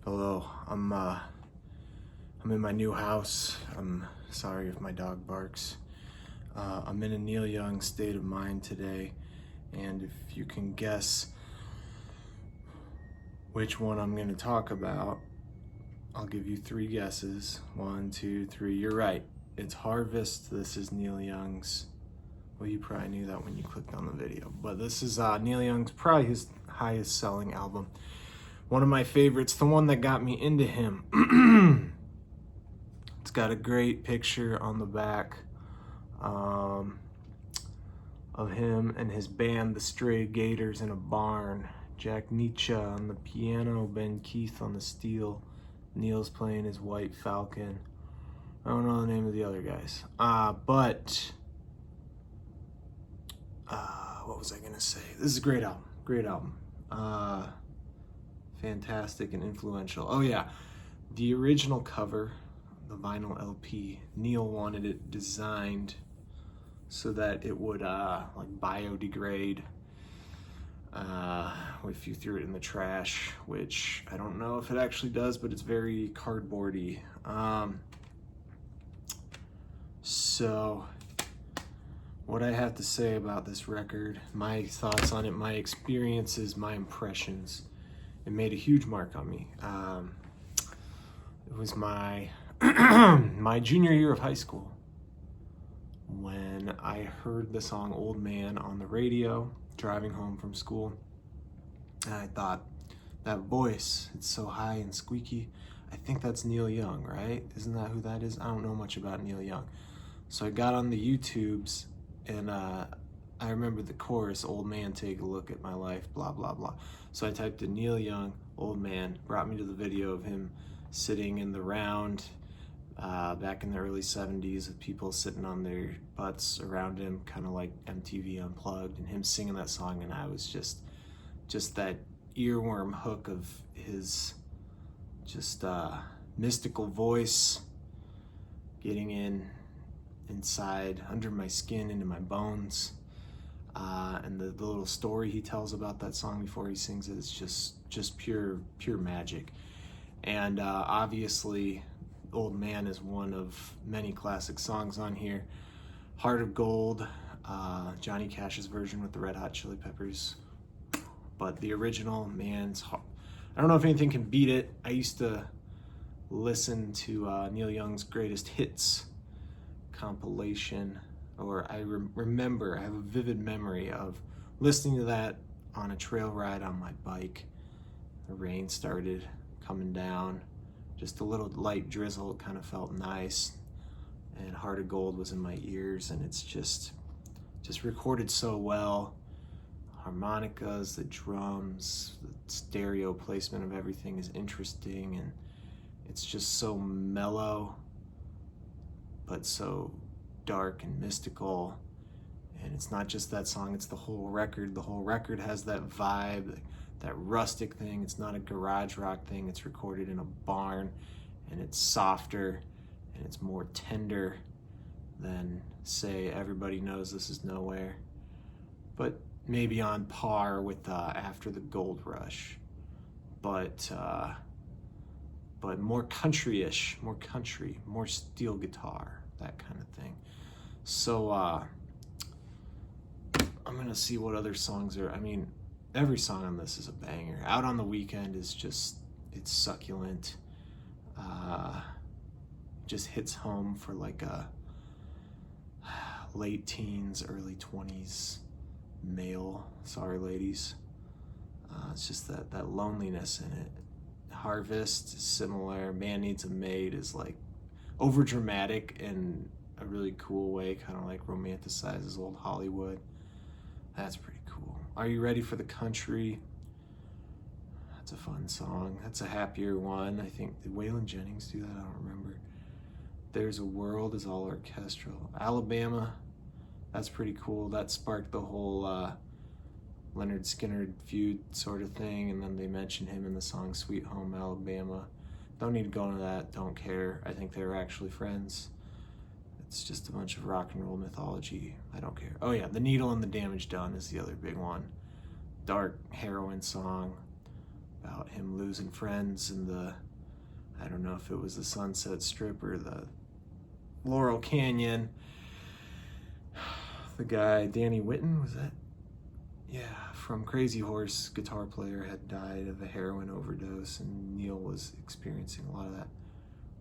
Hello, I'm in my new house. I'm sorry if my dog barks. I'm in a Neil Young state of mind today, and if you can guess which one I'm going to talk about, I'll give you three guesses. 1, 2, 3. You're right. It's Harvest. This is Neil Young's. Well, you probably knew that when you clicked on the video, but this is Neil Young's probably his highest selling album. One of my favorites, the one that got me into him. It's got a great picture on the back of him and his band, the Stray Gators, in a barn. Jack Nietzsche on the piano, Ben Keith on the steel. Neil's playing his White Falcon. I don't know the name of the other guys. What was I gonna say? This is a great album. Great album. Fantastic and influential. Oh yeah, the original cover, the vinyl LP, Neil wanted it designed so that it would like biodegrade if you threw it in the trash, which I don't know if it actually does, but it's very cardboardy. So what I have to say about this record, my thoughts on it, my experiences, my impressions, it made a huge mark on me. It was my my junior year of high school when I heard the song Old Man on the radio driving home from school. And I thought, that voice, it's so high and squeaky. I think that's Neil Young, right? Isn't that who that is? I don't know much about Neil Young. So I got on the YouTubes and I remember the chorus, Old Man, take a look at my life, blah, blah, blah. So I typed in Neil Young, Old Man, brought me to the video of him sitting in the round back in the early 70s with people sitting on their butts around him, kind of like MTV Unplugged, and him singing that song, and I was just that earworm hook of his just mystical voice getting inside, under my skin, into my bones. And the little story he tells about that song before he sings it is just pure magic. And obviously, Old Man is one of many classic songs on here. Heart of Gold, Johnny Cash's version with the Red Hot Chili Peppers. But the original, man's heart. I don't know if anything can beat it. I used to listen to Neil Young's Greatest Hits compilation, or I remember, I have a vivid memory of listening to that on a trail ride on my bike. The rain started coming down, just a little light drizzle. It kind of felt nice, and Heart of Gold was in my ears, and it's just recorded so well. Harmonicas, the drums, the stereo placement of everything is interesting, and it's just so mellow but so dark and mystical. And it's not just that song, it's the whole record. The whole record has that vibe, that rustic thing. It's not a garage rock thing. It's recorded in a barn, and it's softer and it's more tender than, say, Everybody Knows This Is Nowhere, but maybe on par with After the Gold Rush, but more country-ish, more country, more steel guitar, that kind of thing. So I'm gonna see what other songs are. I mean, every song on this is a banger. Out on the Weekend is it's succulent. Just hits home for like a late teens, early 20s male. Sorry, ladies. It's just that loneliness in it. Harvest is similar. Man Needs a Maid is like over dramatic in a really cool way, kind of like romanticizes old Hollywood. That's pretty cool. Are You Ready for the Country? That's a fun song. That's a happier one. I think, did Waylon Jennings do that? I don't remember. There's a World is all orchestral. Alabama, that's pretty cool. That sparked the whole Leonard Skinner feud sort of thing, and then they mentioned him in the song Sweet Home Alabama. Don't need to go into that, don't care. I think they were actually friends. It's just a bunch of rock and roll mythology. I don't care. Oh yeah, The Needle and the Damage Done is the other big one. Dark heroin song about him losing friends in the, I don't know if it was the Sunset Strip or the Laurel Canyon. The guy, Danny Whitten, was that? Yeah, from Crazy Horse, guitar player, had died of a heroin overdose, and Neil was experiencing a lot of that.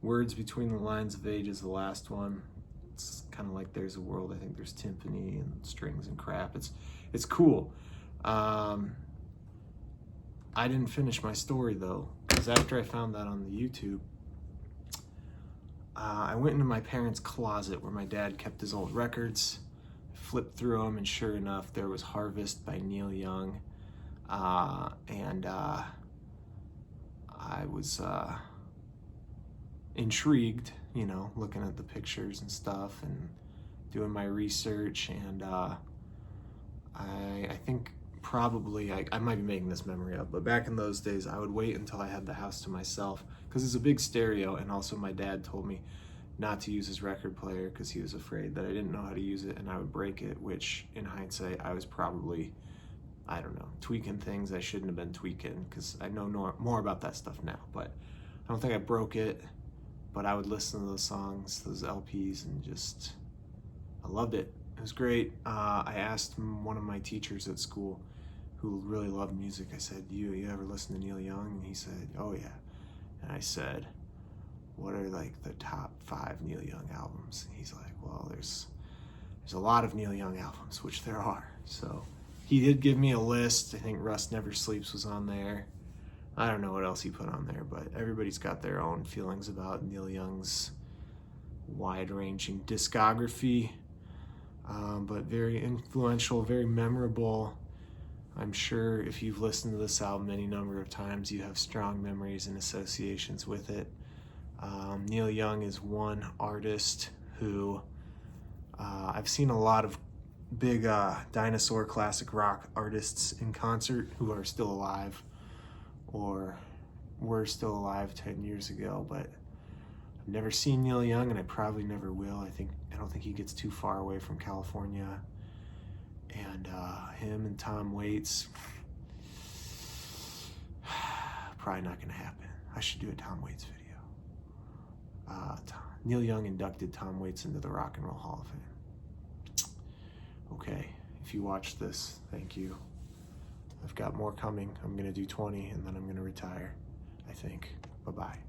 Words Between the Lines of Age is the last one. It's kind of like There's a World. I think there's timpani and strings and crap. It's cool. I didn't finish my story though, because after I found that on the YouTube, I went into my parents' closet where my dad kept his old records, flipped through them, and sure enough, there was Harvest by Neil Young. And I was intrigued, you know, looking at the pictures and stuff and doing my research. And I think probably, I might be making this memory up, but back in those days, I would wait until I had the house to myself, because it's a big stereo, and also my dad told me not to use his record player because he was afraid that I didn't know how to use it and I would break it, which in hindsight, I was probably, I don't know, tweaking things I shouldn't have been tweaking, because I know more about that stuff now. But I don't think I broke it, but I would listen to those songs, those LPs, and just, I loved it. It was great. I asked one of my teachers at school who really loved music, I said, you ever listen to Neil Young? And he said, oh yeah. And I said, what are like the top 5 Neil Young albums? And he's like, well, there's a lot of Neil Young albums, which there are. So he did give me a list. I think Rust Never Sleeps was on there. I don't know what else he put on there, but everybody's got their own feelings about Neil Young's wide-ranging discography, but very influential, very memorable. I'm sure if you've listened to this album any number of times, you have strong memories and associations with it. Neil Young is one artist who I've seen a lot of big dinosaur classic rock artists in concert who are still alive or were still alive 10 years ago, but I've never seen Neil Young, and I probably never will. I don't think he gets too far away from California. And him and Tom Waits, probably not gonna happen. I should do a Tom Waits video. Neil Young inducted Tom Waits into the Rock and Roll Hall of Fame. Okay, if you watched this, thank you. I've got more coming. I'm gonna do 20 and then I'm gonna retire, I think. Bye-bye.